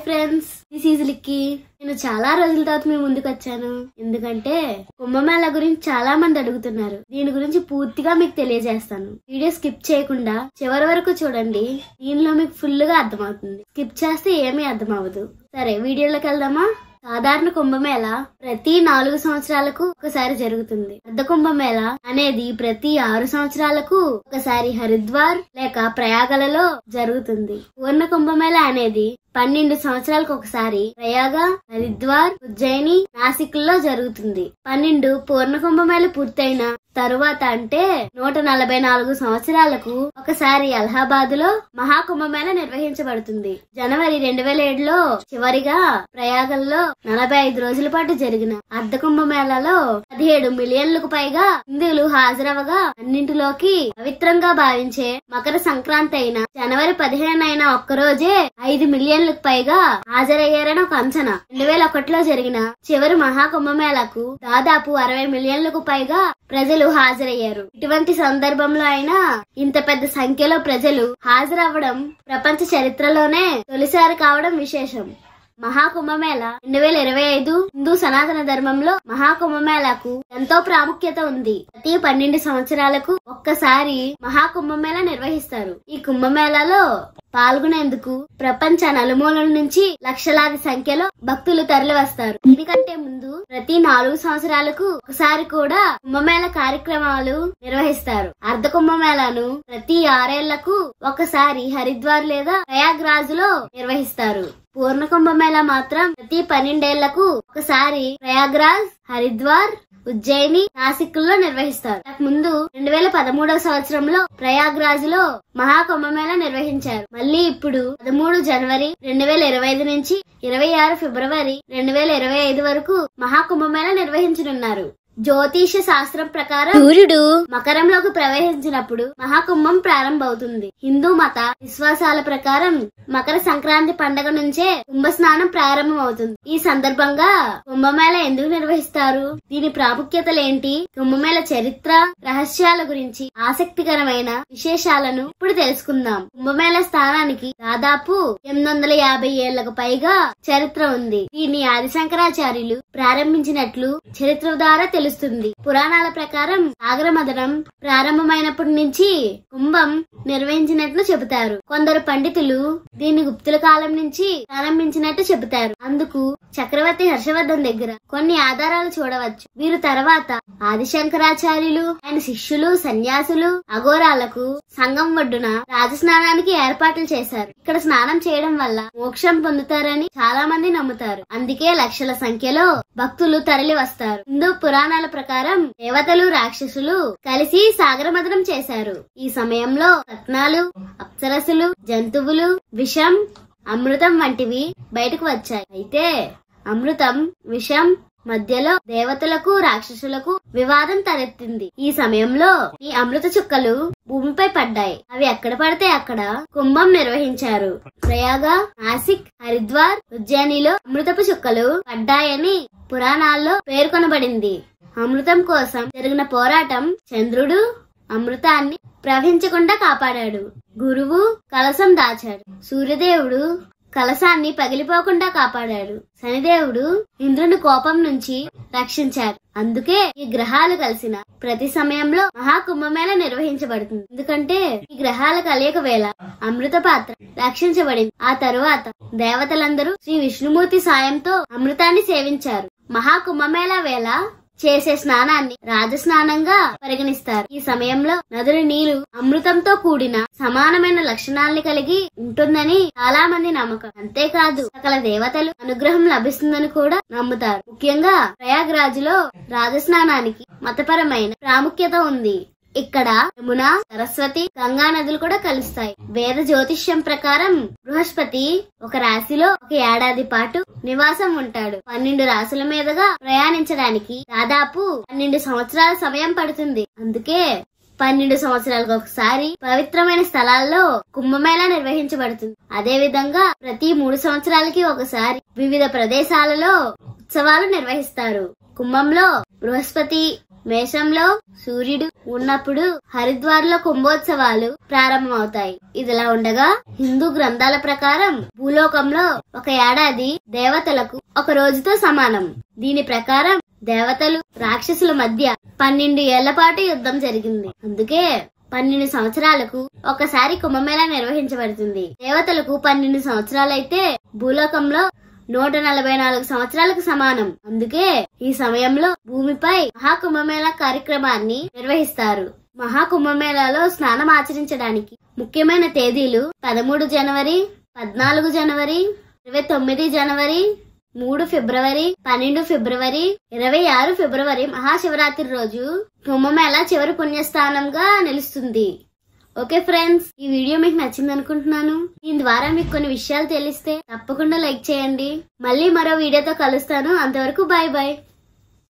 Friends, this is లిక్కీ. నేను చాలా రోజుల తర్వాత మీ ముందుకు వచ్చాను. ఎందుకంటే కుంభమేళా గురించి చాలా మంది అడుగుతున్నారు. దీని గురించి పూర్తిగా మీకు తెలియజేస్తాను. వీడియో స్కిప్ చేయకుండా చివరి వరకు చూడండి. దీనిలో మీకు ఫుల్ గా అర్థమవుతుంది. స్కిప్ చేస్తే ఏమీ అర్థం అవ్వదు. సరే, వీడియోలోకి వెళ్దామా? సాధారణ కుంభమేళా ప్రతి 4 సంవత్సరాలకు ఒకసారి జరుగుతుంది. అర్ధ కుంభమేళా అనేది ప్రతి 6 సంవత్సరాలకు ఒకసారి హరిద్వార్ లేక ప్రయాగలలో జరుగుతుంది. పూర్ణ కుంభమేళా అనేది 12 సంవత్సరాలకు ఒకసారి ప్రయాగ, హరిద్వార్, ఉజ్జయిని, నాసిక్ లో జరుగుతుంది. 12 పూర్ణ కుంభమేళా పూర్తయిన తరువాత అంటే 144 సంవత్సరాలకు ఒకసారి అలహాబాద్ లో మహాకుంభమేళా నిర్వహించబడుతుంది. జనవరి 2007లో చివరిగా ప్రయాగల్లో 45 రోజుల పాటు జరిగిన అర్ధ కుంభమేళాలో 17 మిలియన్లకు పైగా హిందువులు హాజరవగా అన్నింటిలోకి పవిత్రంగా భావించే మకర సంక్రాంతి అయిన జనవరి 15 అయిన ఒక్కరోజే 5 మిలియన్లకు పైగా హాజరయ్యారని ఒక అంచనా. 2001లో జరిగిన చివరి మహాకుంభమేళాకు దాదాపు 60 మిలియన్లకు పైగా ప్రజలు హాజరయ్యారు. ఇటువంటి సందర్భంలో అయినా ఇంత పెద్ద సంఖ్యలో ప్రజలు హాజరవ్వడం ప్రపంచ చరిత్రలోనే తొలిసారి కావడం విశేషం. మహాకుంభమేళా 2025 హిందూ సనాతన ధర్మంలో మహాకుంభమేళాకు ఎంతో ప్రాముఖ్యత ఉంది. ప్రతి 12 సంవత్సరాలకు ఒక్కసారి మహాకుంభమేళా నిర్వహిస్తారు. ఈ కుంభమేళాలో పాల్గొనేందుకు ప్రపంచ నలుమూలల నుంచి లక్షలాది సంఖ్యలో భక్తులు తరలి వస్తారు. దీనికంటే ముందు ప్రతి 4 సంవత్సరాలకు ఒకసారి కూడా కుంభమేళా కార్యక్రమాలు నిర్వహిస్తారు. అర్ధ కుంభమేళాను ప్రతి 6 ఏళ్లకు ఒకసారి హరిద్వార్ లేదా ప్రయాగ్రాజ్ లో నిర్వహిస్తారు. పూర్ణ కుంభమేళా మాత్రం ప్రతి 12 ఏళ్లకు ఒకసారి ప్రయాగ్రాజ్, హరిద్వార్, ఉజ్జయిని, నాసిక్ లో నిర్వహిస్తారు. ముందు 2013వ సంవత్సరంలో ప్రయాగ్రాజ్ లో మహాకుంభమేళా నిర్వహించారు. మళ్ళీ ఇప్పుడు 13 జనవరి 2025 నుంచి 26 ఫిబ్రవరి 2025 వరకు మహాకుంభమేళా నిర్వహించనున్నారు. జ్యోతిష శాస్త్రం ప్రకారం సూర్యుడు మకరంలోకి ప్రవేశించినప్పుడు మహాకుంభం ప్రారంభమవుతుంది. హిందూ మత విశ్వాసాల ప్రకారం మకర సంక్రాంతి పండుగ నుంచే కుంభ స్నానం ప్రారంభమవుతుంది. ఈ సందర్భంగా కుంభమేళా ఎందుకు నిర్వహిస్తారు? దీని ప్రాముఖ్యతలేంటి? కుంభమేళా చరిత్ర, రహస్యాల గురించి ఆసక్తికరమైన విశేషాలను ఇప్పుడు తెలుసుకుందాం. కుంభమేళా స్థానానికి దాదాపు 850 ఏళ్లకు పైగా చరిత్ర ఉంది. దీన్ని ఆదిశంకరాచార్యులు ప్రారంభించినట్లు చరిత్ర ద్వారా తెలుస్తుంది. పురాణాల ప్రకారం సాగర మథనం ప్రారంభమైనప్పటి నుంచి కుంభం నిర్వహించినట్లు చెబుతారు. కొందరు పండితులు దీన్ని గుప్తుల కాలం నుంచి ప్రారంభించినట్టు చెబుతారు. అందుకు చక్రవర్తి హర్షవర్ధన్ దగ్గర కొన్ని ఆధారాలు చూడవచ్చు. వీరు తర్వాత ఆదిశంకరాచార్యులు, ఆయన శిష్యులు, సన్యాసులు, అఘోరాలకు సంగం ఒడ్డున రాజస్నానానికి ఏర్పాట్లు చేశారు. ఇక్కడ స్నానం చేయడం వల్ల మోక్షం పొందుతారని చాలా మంది నమ్ముతారు. అందుకే లక్షల సంఖ్యలో భక్తులు తరలి వస్తారు. హిందూ పురాణాల ప్రకారం దేవతలు, రాక్షసులు కలిసి సాగరమథనం చేశారు. ఈ సమయంలో రత్నాలు, అప్సరసులు, జంతువులు, విషం, అమృతం వంటివి బయటకు వచ్చాయి. అయితే అమృతం, విషం మధ్యలో దేవతలకు, రాక్షసులకు వివాదం తలెత్తింది. ఈ సమయంలో ఈ అమృత చుక్కలు భూమిపై పడ్డాయి. అవి ఎక్కడ పడితే అక్కడ కుంభం నిర్వహించారు. ప్రయాగ, నాసిక్, హరిద్వార్, ఉజ్జయినిలో అమృతపు చుక్కలు పడ్డాయని పురాణాల్లో పేర్కొనబడింది. అమృతం కోసం జరిగిన పోరాటం చంద్రుడు అమృతాన్ని ప్రవహించకుండా కాపాడాడు. గురువు కలశం దాచాడు. సూర్యదేవుడు కలశాన్ని పగిలిపోకుండా కాపాడాడు. శనిదేవుడు ఇంద్రుని కోపం నుంచి రక్షించారు. అందుకే ఈ గ్రహాలు కలిసిన ప్రతి సమయంలో మహాకుంభమేళా నిర్వహించబడుతుంది. ఎందుకంటే ఈ గ్రహాల కలయిక వేళ అమృత పాత్ర రక్షించబడింది. ఆ తరువాత దేవతలందరూ శ్రీ విష్ణుమూర్తి సాయంతో అమృతాన్ని సేవించారు. మహాకుంభమేళా వేళ చేసే స్నానాన్ని రాజస్నానంగా పరిగణిస్తారు. ఈ సమయంలో నదుల నీరు అమృతంతో కూడిన సమానమైన లక్షణాలను కలిగి ఉంటుందని చాలా మంది నమ్మకం. అంతేకాదు సకల దేవతలు అనుగ్రహం లభిస్తుందని కూడా నమ్ముతారు. ముఖ్యంగా ప్రయాగ్రాజ్ లో రాజస్నానానికి మతపరమైన ప్రాముఖ్యత ఉంది. ఇక్కడ యమున, సరస్వతి, గంగా నదులు కూడా కలుస్తాయి. వేద జ్యోతిష్యం ప్రకారం బృహస్పతి ఒక రాశిలో ఒక ఏడాది పాటు నివాసం ఉంటాడు. 12 రాశుల మీదుగా ప్రయాణించడానికి దాదాపు 12 సంవత్సరాల సమయం పడుతుంది. అందుకే 12 సంవత్సరాలకు ఒకసారి పవిత్రమైన స్థలాల్లో కుంభమేళా నిర్వహించబడుతుంది. అదే విధంగా ప్రతి 3 సంవత్సరాలకి ఒకసారి వివిధ ప్రదేశాలలో ఉత్సవాలు నిర్వహిస్తారు. కుంభంలో బృహస్పతి మేషంలో సూర్యుడు ఉన్నప్పుడు హరిద్వార్లో కుంభోత్సవాలు ప్రారంభమవుతాయి. ఇదిలా ఉండగా హిందూ గ్రంథాల ప్రకారం భూలోకంలో ఒక ఏడాది దేవతలకు ఒక రోజుతో సమానం. దీని ప్రకారం దేవతలు రాక్షసుల మధ్య 12 ఏళ్ల పాటు యుద్ధం జరిగింది. అందుకే 12 సంవత్సరాలకు ఒకసారి కుంభమేళా నిర్వహించబడుతుంది. దేవతలకు 12 సంవత్సరాలైతే భూలోకంలో 144 సంవత్సరాలకు సమానం. అందుకే ఈ సమయంలో భూమిపై మహాకుంభమేళా కార్యక్రమాన్ని నిర్వహిస్తారు. మహాకుంభమేళాలో స్నానం ఆచరించడానికి ముఖ్యమైన తేదీలు 13 జనవరి, 14 జనవరి, 29 జనవరి, 3 ఫిబ్రవరి, 12 ఫిబ్రవరి, 26 ఫిబ్రవరి. మహాశివరాత్రి రోజు కుంభమేళా చివరి పుణ్యస్థానంగా నిలుస్తుంది. ఓకే ఫ్రెండ్స్, ఈ వీడియో మీకు నచ్చింది అనుకుంటున్నాను. దీని ద్వారా మీకు కొన్ని విషయాలు తెలిస్తే తప్పకుండా లైక్ చేయండి. మళ్ళీ మరో వీడియోతో కలుస్తాను. అంతవరకు బాయ్ బాయ్.